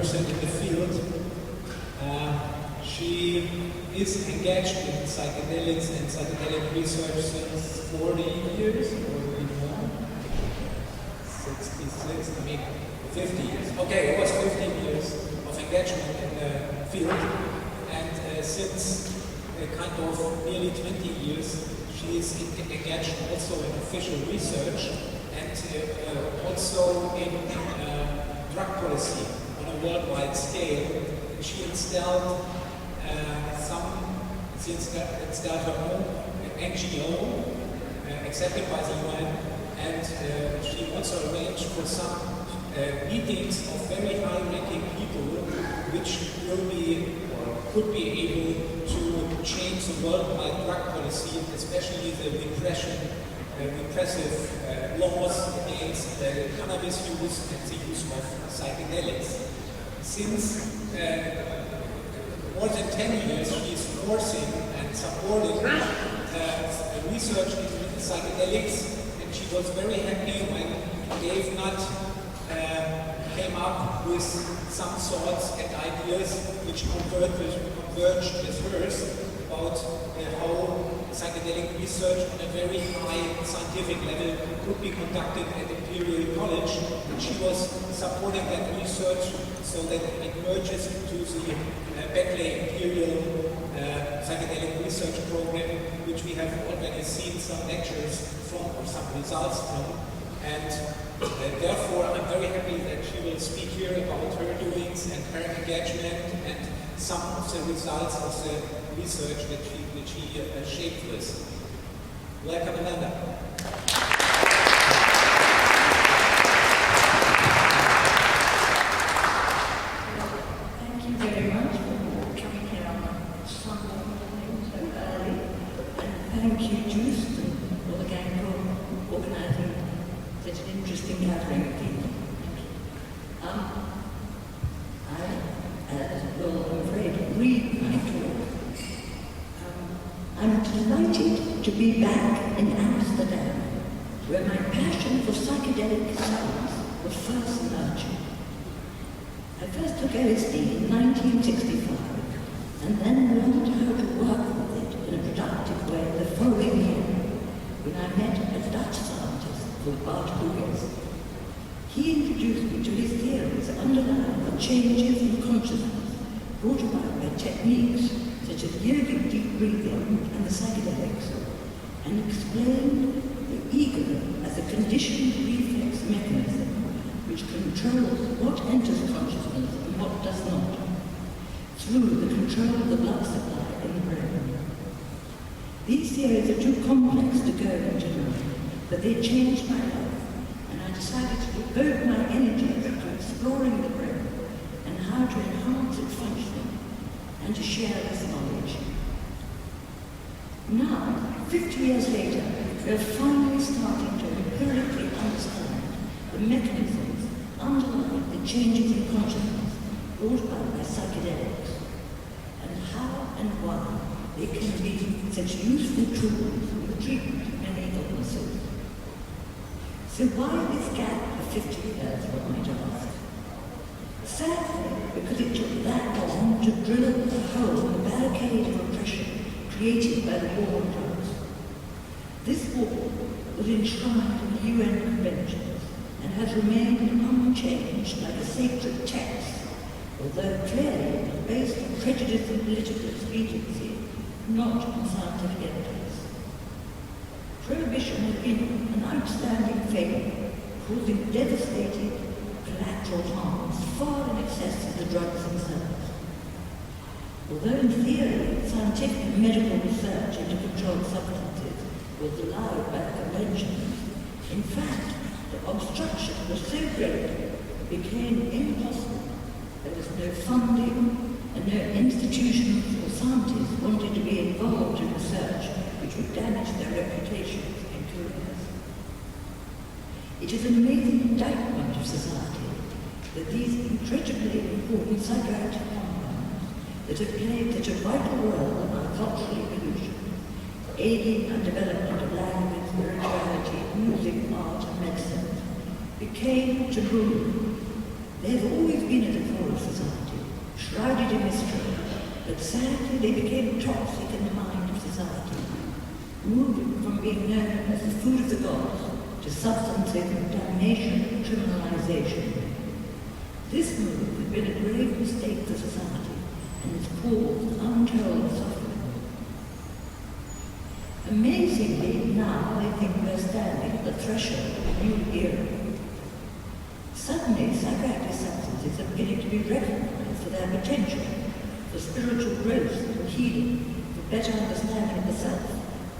person in the field. She is engaged in psychedelics and psychedelic research since 40 years, or even more. 66, 50 years. Okay, it was 15 years of engagement in the field. And since kind of nearly 20 years, she is engaged also in official research and also in drug policy on a worldwide scale. She installed her own NGO accepted by the UN, and she also arranged for some meetings of very high-ranking people which will be or could be able to change the worldwide drug policy, especially the repressive laws against cannabis use and the use of psychedelics. Since more than 10 years, she is forcing and supporting research into psychedelics, and she was very happy when Dave Nutt came up with some thoughts and ideas which converged with hers about how psychedelic research on a very high scientific level could be conducted at Imperial College, and she was supporting that research so that it merges into the Beckley Imperial Psychedelic Research Program, which we have already seen some lectures from or some results from. And therefore, I'm very happy that she will speak here about her doings and her engagement and some of the results of the research that she shaped with. Welcome, Amanda. To be back in Amsterdam, where my passion for psychedelic science was first nurtured. I first took LSD in 1965, and then learned how to work with it in a productive way the following year, when I met a Dutch scientist called Bart Huggins. He introduced me to his theories underlying the changes in consciousness brought about by techniques such as yogic deep breathing and the psychedelics, and explained the ego as a conditioned reflex mechanism which controls what enters consciousness and what does not, through the control of the blood supply in the brain. These theories are too complex to go into now, but they changed my life, and I decided to devote my energies to exploring the brain and how to enhance its functioning and to share this knowledge. Now, 50 years later, we are finally starting to empirically understand the mechanisms underlying the changes in consciousness brought about by psychedelics, and how and why they can be such useful tools in the treatment of many illnesses. So why this gap of 50 years, one might ask? Sadly, because it took that long to drill a hole in the barricade of oppression created by the war on drugs. This war was enshrined in the UN conventions and has remained unchanged like a sacred text, although clearly based on prejudice and political expediency, not on scientific evidence. Prohibition has been an outstanding failure, causing devastating collateral harms far in excess of the drugs themselves. Although in theory, scientific and medical research into controlled substances was allowed by the conventions, in fact, the obstruction was so great it became impossible. There was no funding, and no institutions or scientists wanted to be involved in research which would damage their reputations and careers. It is an amazing indictment of society that these incredibly important psychoactive compounds that have played such a vital role in our cultural evolution, aiding our development of language, spirituality, music, art, and medicine, became taboo. They have always been at the core of society, shrouded in mystery, but sadly they became toxic in the mind of society, moving from being known as the food of the gods to substantive damnation and criminalization. This move has been a grave mistake for society and has caused untold suffering. Amazingly, now I think we're standing at the threshold of a new era. Suddenly, psychiatric substances are beginning to be recognized for their potential, for spiritual growth and healing, for better understanding of the self,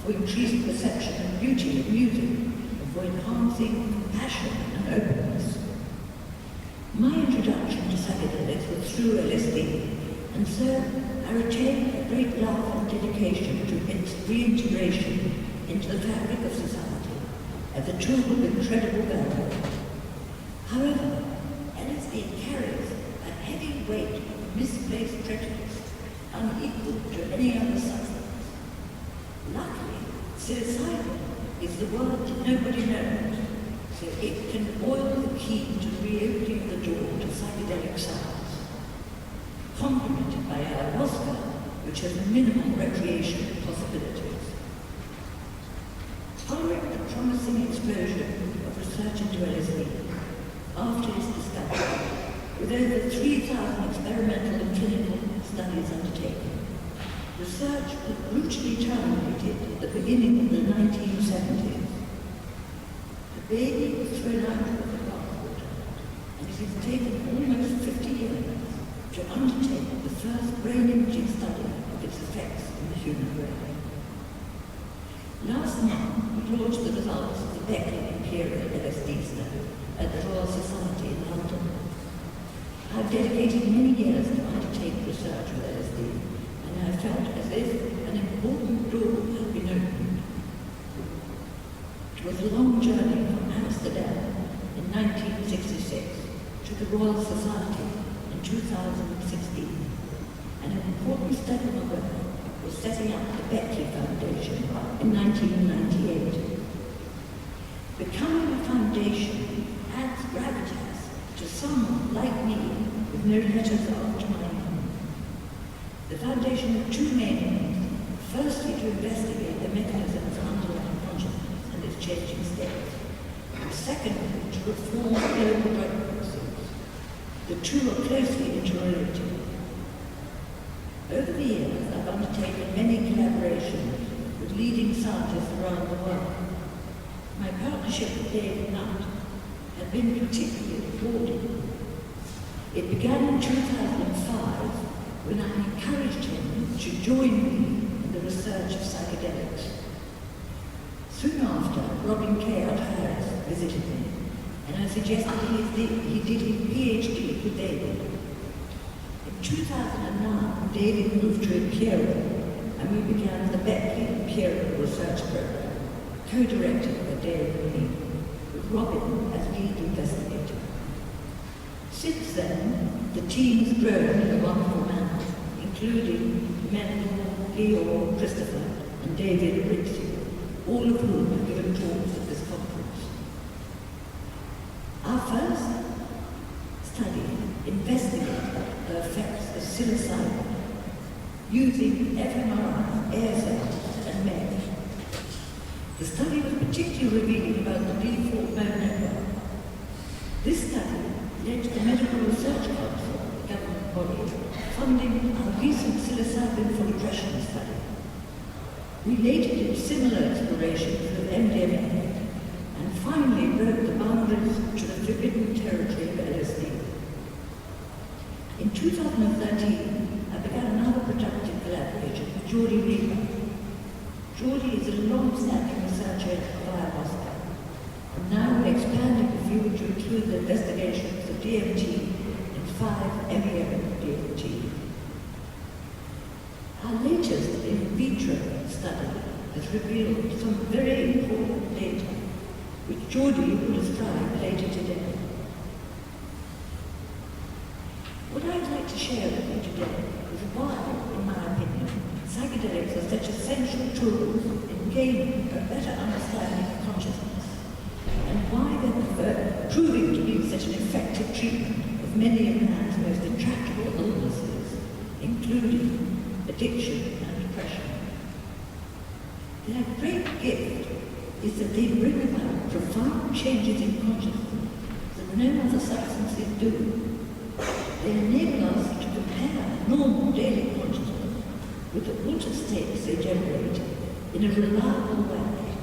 for increased perception and beauty of music, and for enhancing compassion and openness. My introduction to psychedelics was through LSD, and so I retain a great love and dedication to its reintegration into the fabric of society as a tool of incredible value. However, LSD carries a heavy weight of misplaced prejudice, unequal to any other substance. Luckily, psilocybin is the word that nobody knows, so it can oil the key to reopening the door to psychedelic science, complemented by ayahuasca, which has minimal recreational possibilities. Following the promising explosion of research into LSD, after its discovery, with over 3,000 experimental and clinical studies undertaken, research was brutally terminated at the beginning of the 1970s. The baby was thrown out of the bathwater, and it has taken almost 50 years to undertake the first brain imaging study of its effects in the human brain. Last month, we launched the results of the Beckley Imperial LSD study at the Royal Society in London. I've dedicated many years to undertake research with LSD, and I felt as if an important door had been opened. It was a long journey from Amsterdam in 1966 to the Royal Society in 2016, and an important step on the way was setting up the Beckley Foundation in 1998. Becoming a foundation adds gravitas to someone like me with no letters after my name. The foundation has two main aims. Firstly, to investigate the mechanisms underlying consciousness and its changing states. And secondly, to reform global drug policies. The two are closely interrelated. Over the years, I've undertaken many collaborations with leading scientists around the world. My partnership with David Nutt had been particularly rewarding. It began in 2005 when I encouraged him to join me in the research of psychedelics. Soon after, Robin K. Harris visited me, and I suggested he did his PhD with David. In 2009, David moved to Imperial, and we began the Beckley Imperial Research Program, co-directed by David and me, with Robin as lead investigator. Since then, the team has grown in a wonderful manner, including Mendel, Leo, Christopher, and David Ritchie, all of whom have given talks at this conference. Our first study investigated the effects of psilocybin using fMRI, air cells, and MEG. The study was particularly revealing about the default mode network. This study led to the Medical Research Council, the government body, funding our recent psilocybin for depression study. We later did similar explorations with MDMA, and finally broke the boundaries to the forbidden territory of LSD. In 2013, I began another productive collaboration with Geordie Reaper. Geordie is a long-standing researcher of ayahuasca, and now we're expanding the field to include the investigations of DMT and 5-MeO-DMT. Our latest in vitro study has revealed some very important data, which Geordie will describe later today. What I'd like to share with you today is why, in my opinion, psychedelics are such essential tools in gaining a better understanding of consciousness, and why they're proving to be such an effective treatment of of many of man's most intractable illnesses, including addiction and depression. Their great gift is that they bring about profound changes in consciousness that no other substances do. They enable us to compare normal daily consciousness with the altered states they generate in a reliable way,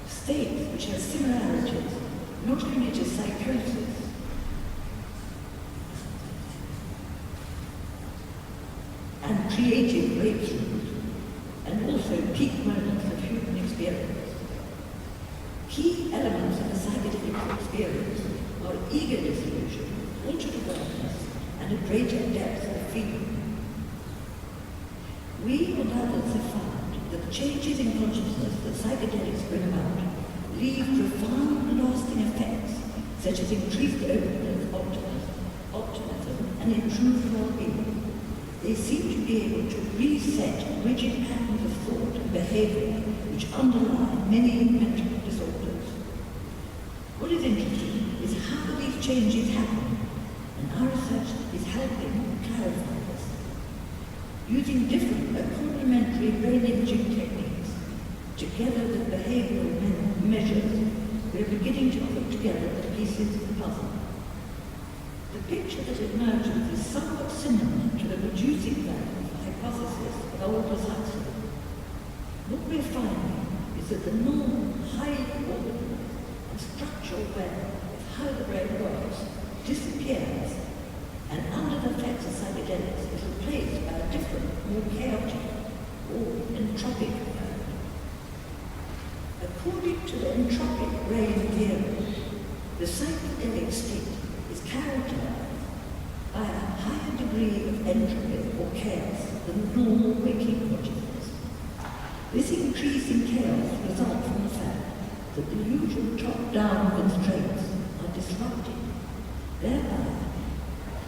states which have similarities not only to psychosis, and creative breakthroughs, and also peak moments of human experience. Key elements of a psychedelic experience are ego dissolution, altered awareness, and a greater depth of feeling. We and others have found that the changes in consciousness that psychedelics bring about leave profound lasting effects, such as increased openness, optimism, and improved well-being. They seem to be able to reset rigid patterns of thought and behavior which underlie many mental disorders. What is interesting is how these changes happen, and our research is helping clarify this. Using different but complementary brain imaging techniques, together with behavioral measures, we are beginning to put together the pieces of the puzzle. The picture that emerges is somewhat similar to the reducing value hypothesis of Aldous Huxley. What we're finding is that the normal, highly organized and structural way of how the brain works disappears, and under the effects of psychedelics is replaced by a different, more chaotic or entropic mode. According to the entropic brain theory, the psychedelic state is characterized by a higher degree of entropy or chaos than normal waking consciousness. This increase in chaos results from the fact that the usual top-down constraints are disrupted, thereby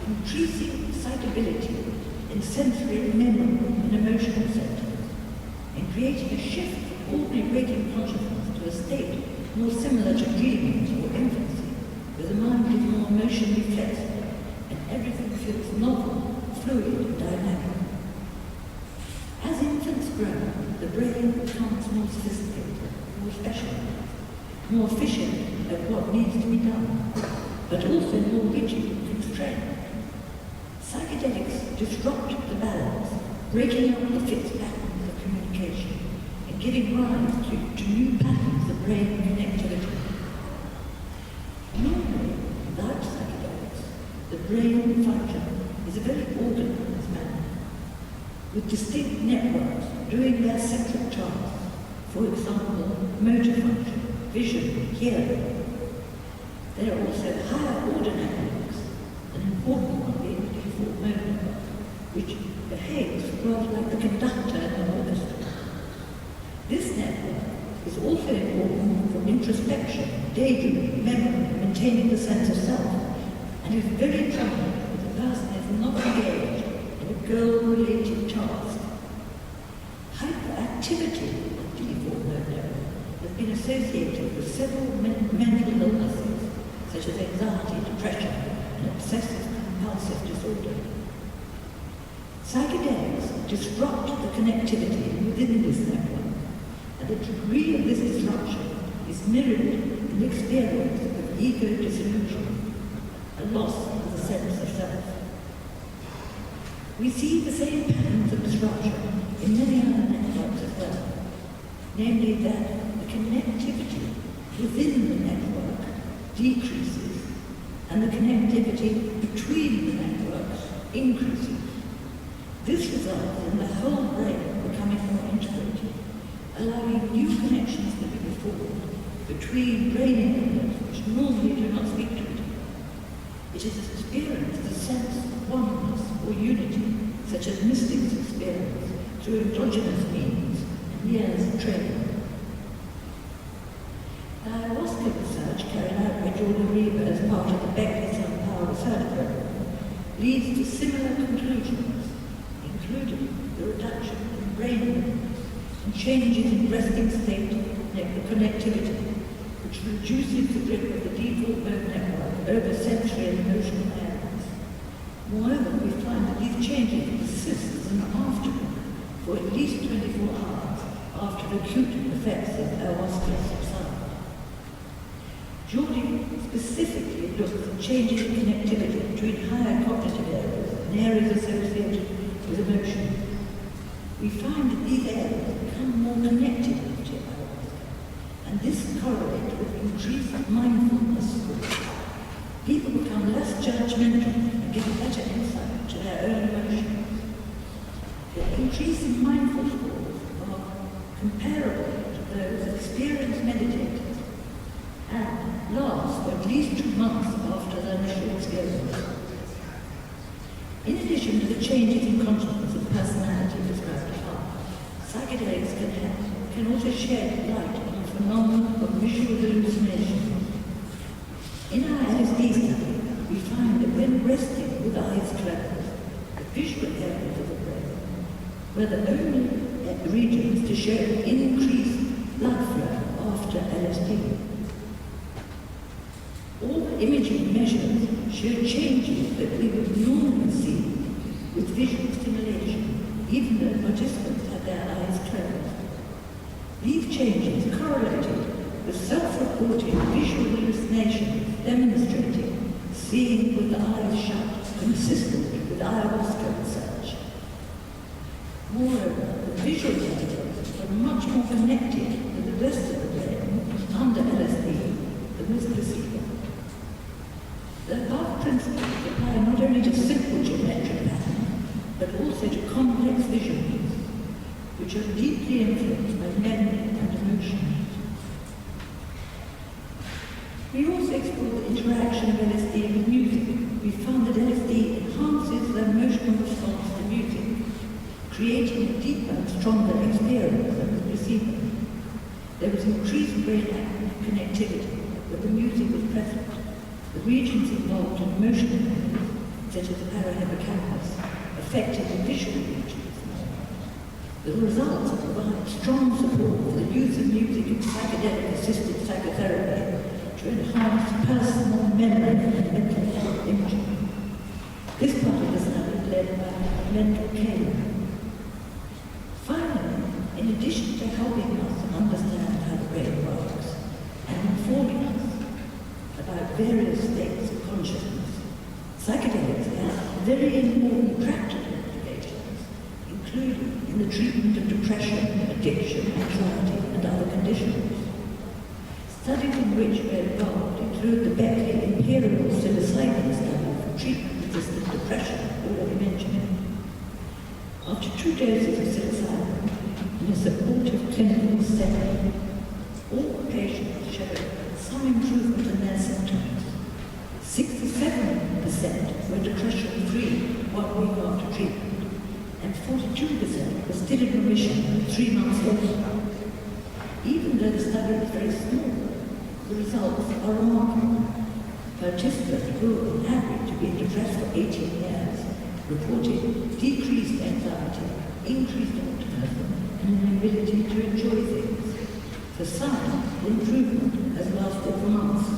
increasing excitability in sensory, memory, and emotional centers, and creating a shift from ordinary waking consciousness to a state more similar to dreaming or infancy, where the mind is more emotionally flexible and everything feels novel, fluid, and dynamic. As infants grow, the brain becomes more sophisticated, more specialized, more efficient at what needs to be done, but also more rigid and constrained. Psychedelics disrupt the balance, breaking up the fixed patterns of communication and giving rise to new patterns of brain connectivity. Normally, without psychedelics, the brain function is a very organized manner, with distinct networks doing their separate tasks, for example, motor function, vision, hearing. There are also higher order networks, an important one being the default mode network, which behaves rather like the conductor in an orchestra. This network is also important for introspection, daydreaming, memory, and maintaining the sense of self, and is very common if the person is not engaged in a goal-related task. Hyperactivity of the default mode network has been associated with several mental illnesses, such as anxiety, depression, and obsessive-compulsive disorder. Psychedelics disrupt the connectivity within this network, and the degree of this disruption is mirrored in the experience of ego dissolution, a loss of the sense of self. We see the same patterns of disruption in many other networks as well, namely that the connectivity within the network decreases and the connectivity between the networks increases. This results in the whole brain becoming more integrated, allowing new connections to be formed between brain areas which normally do not speak to it. It is experienced a sense of oneness or unity, such as mystics experience through endogenous means and years of training. The ayahuasca research carried out by Jordan Reber as part of the Beckley Power Research Program leads to similar conclusions, including the reduction in brain movements and changes in resting state connectivity, which reduces the grip of the default mode network over sensory and emotional areas. find that these changes persist as an afterglow for at least 24 hours after the acute effects of ayahuasca subside. Geordie specifically looks at changes in connectivity between higher cognitive areas and areas associated with emotion. We find that these areas become more connected with each other, and this correlates with increased mindfulness scores. People become less judgmental and give better insight to their own emotions. The increase in mindful scores are comparable to those experienced meditators and last for at least 2 months after their initial experience. In addition to the changes in consciousness and personality described above, psychedelics can also shed light on the phenomenon of visual hallucination. In our LSD study, we find that when resting with eyes closed, the visual areas of the brain were the only regions to show increased blood flow after LSD. All imaging measures show changes that we would normally see with visual stimulation, even though participants had their eyes closed. These changes correlated with self-reported visual hallucinations demonstrating seeing with the eyes shut, consistent with ayahuasca research. Moreover, the visual areas were much more connected to the rest of the brain under LSD than with placebo. The above principles apply not only to simple geometric patterns, but also to complex visuals, which are deeply influenced by memory and emotion. We also explore the interaction of LSD with music. We found that LSD enhances the emotional response to music, creating a deeper and stronger experience than with placebo. There was increased brain connectivity where the music was present. The regions involved in emotional memories, such as the parahippocampus, affected the visual regions. The results provide strong support for the use of music in psychedelic-assisted psychotherapy to enhance personal memory and mental health imaging. This part of the study is led by Mental Care. Finally, in addition to helping us understand how the brain works and informing us about various states of consciousness, psychedelics have very important practical implications, including in the treatment of depression, addiction, anxiety, and other conditions. Studies in which were involved include the Beckley Imperial Psilocybin study for treatment-resistant depression, already mentioned. After 2 doses of psilocybin in a supportive clinical setting, all patients showed some improvement in their symptoms. 67% were depression-free 1 week after treatment, and 42% were still in remission 3 months later. Even though the study is very small, the results are remarkable. Participants who, on average, have been depressed for 18 years reported decreased anxiety, increased optimism, and an ability to enjoy things. For some, the improvement has lasted for months.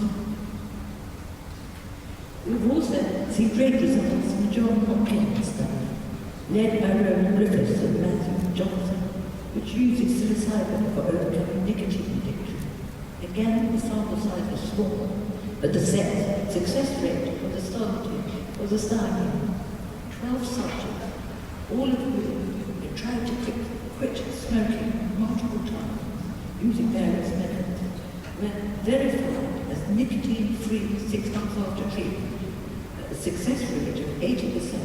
We've also seen great results in the John Hopkins study, led by Roman Griffiths and Matthew Johnson, which uses psilocybin for overcoming nicotine addiction. Again, the sample size was small, but the success rate was astounding. 12 subjects, all of whom had tried to quit smoking multiple times using various methods, were verified as nicotine-free 6 months after treatment, at a success rate of 80%.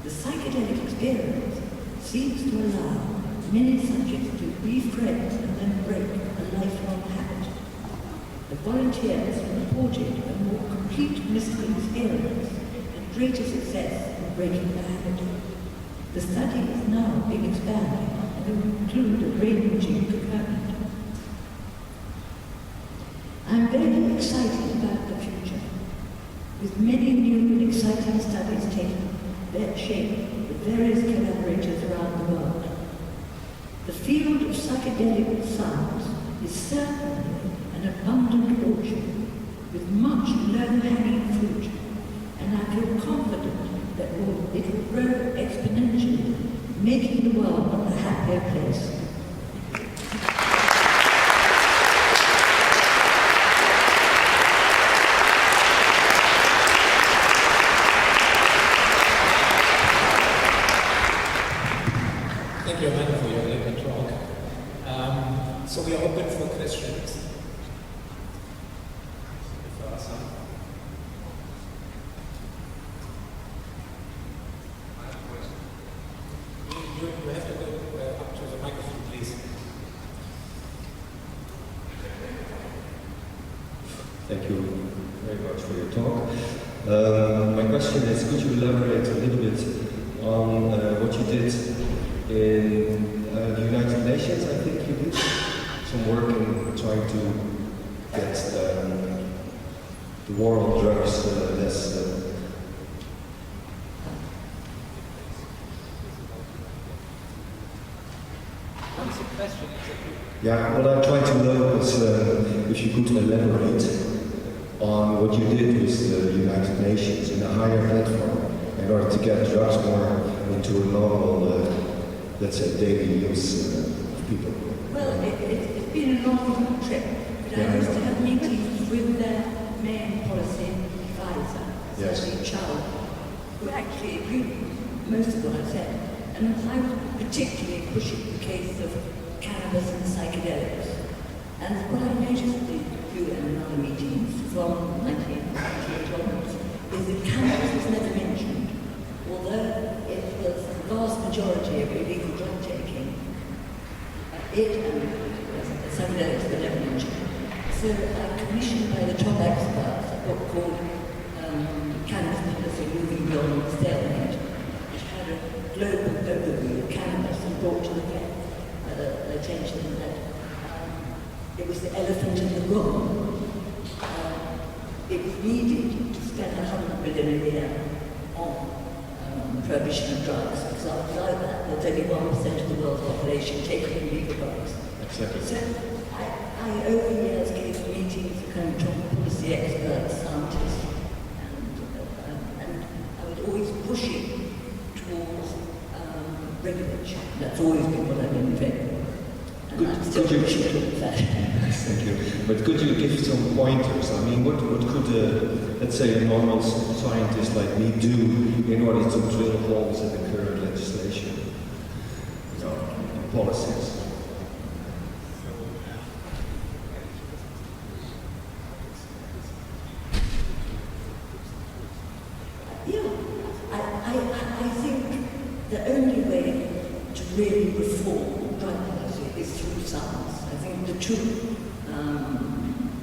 The psychedelic experience seems to allow many subjects to reframe and then break a lifelong habit. The volunteers reported a more complete mystical experience and greater success in breaking the habit. The study is now being expanded and will include a brain-imaging component. I'm very excited about the future, with many new and exciting studies taking their shape with various collaborators around the world. The field of psychedelic science is certainly an abundant orchard with much low-hanging fruit, and I feel confident that therefore it will grow exponentially, making the world a happier place. Thank you, Amanda, for your eloquent talk. So we are open for questions. If there are some. You have to go up to the microphone, please. Thank you very much for your talk. My question is, could you elaborate a little bit on what you did in the United Nations? I think you did some work in trying to get the war on drugs less. What's the question exactly? Yeah, what I'm trying to know is if you could elaborate on what you did with the United Nations in a higher platform in order to get drugs more into a normal, let's say, daily use of people. Well, it's been a long trip, but I used to have meetings with their main policy advisor, Sally Chow, who actually agreed with most of what I said. And I was particularly pushing the case of cannabis and psychedelics. And what I noticed with you and other meetings from 1998 onwards is that cannabis was never mentioned, although it was the vast majority of illegal drug taking. It and psychedelics were never mentioned. So I commissioned by the top experts a book called Cannabis Policy Moving Beyond Stalemate, which had a global overview of cannabis and brought to the attention that it was the elephant in the room. It was needed to spend $100 billion a year on prohibition of drugs, because without that, there's only 1% of the world's population taking illegal drugs. Exactly. So I over the years gave meetings to kind of top policy experts, scientists, and I was always pushing towards regulation. That's always been what I've been in favour of. And I'm still pushing towards that. Thank you. But could you give some pointers? I mean, what could, let's say, a normal scientist like me do in order to drill holes in the current legislation, and policies? Yeah, I think the only way to really reform drug policy is through science. I think the two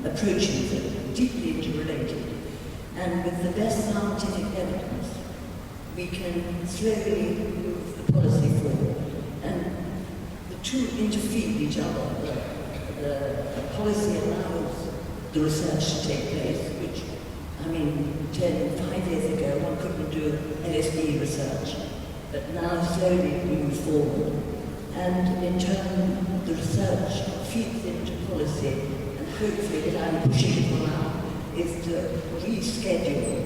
approaches are deeply interrelated, and with the best scientific evidence, we can slowly move the policy forward. And the two interfeed each other. The policy allows the research to take place, which, I mean, 5 years ago, one couldn't do LSD research, but now slowly we move forward. And in turn, the research feeds into policy, and hopefully what I'm pushing for now is to reschedule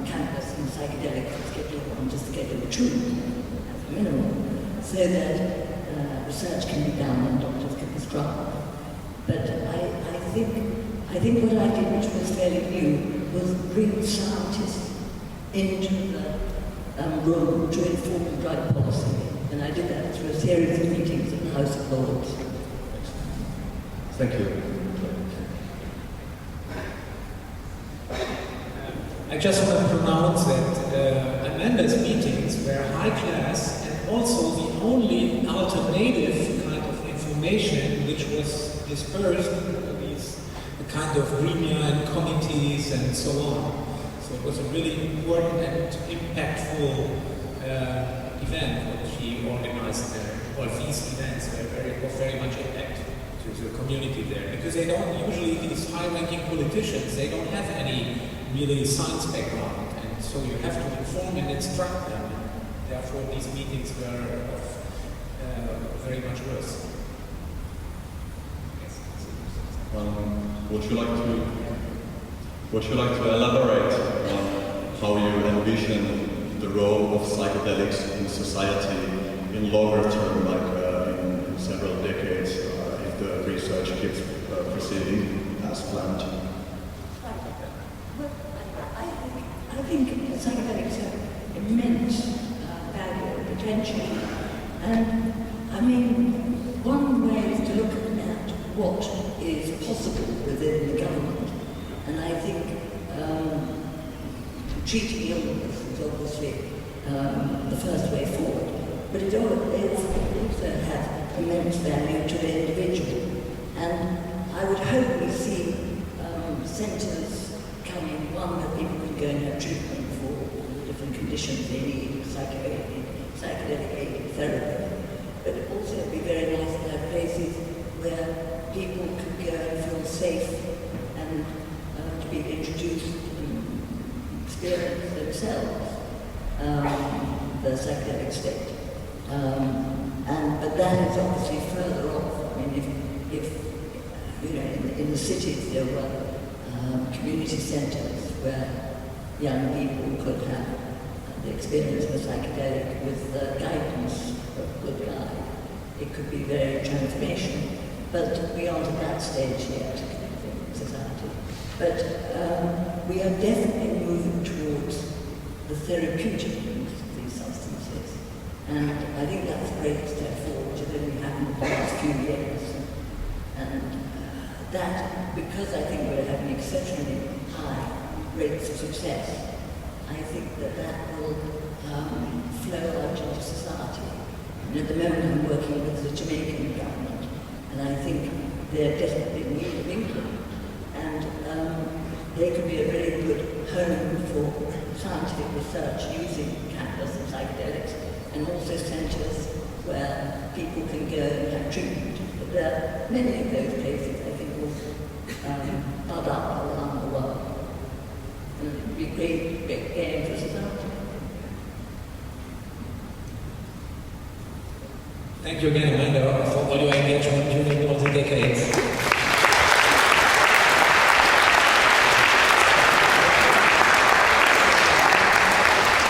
cannabis and psychedelics from Schedule 1 to Schedule 2 as a minimum, so that research can be done and doctors can prescribe. But I think what I did, which was fairly new, was bring scientists into the room to inform the drug policy. And I did that through a series of meetings in the House of Lords. Thank you. I just want to pronounce that Amanda's meetings were high class and also the only alternative kind of information which was dispersed in these kind of gremia and committees and so on. So it was a really important and impactful event that she organized there. Well, these events were very much impact to the community there, because they don't usually, these high-ranking politicians, they don't have any really science background, and so you have to inform and instruct them. Therefore, these meetings were very much worse. Would you like to elaborate on how you envision the role of psychedelics in society in longer term, like in several decades, if the research keeps proceeding as planned? I think psychedelics have immense value and potential. And I mean, one way is to look at what is possible within the government. And I think treating illness is obviously the first way forward. But it also has immense value to the individual. And I would hope we see centres coming, one that people can go and have treatment for the different conditions they need, psychedelic aid therapy. But also it'd be very nice to have places where people could go and feel safe and to be introduced and experience themselves the psychedelic state. But that is obviously further off. I mean, if you know, in the cities there were community centres where young people could have the experience of a psychedelic with the guidance of a good guide. It could be very transformational, but we aren't at that stage yet in society. But we are definitely moving towards the therapeutic use of these substances. And I think that's a great step forward that only happened in the last few years. And that, because I think we're having exceptionally high rates of success, I think that will flow out into society. And at the moment I'm working with the Jamaican government, and I think they're desperately in need of England. And they could be a really good home for scientific research using cannabis and psychedelics, and also centres where people can go and have treatment. But there are many of those places I think will bud up around the world. And it would be a great gain for society. Thank you again, Amanda, for all your engagement during all the decades.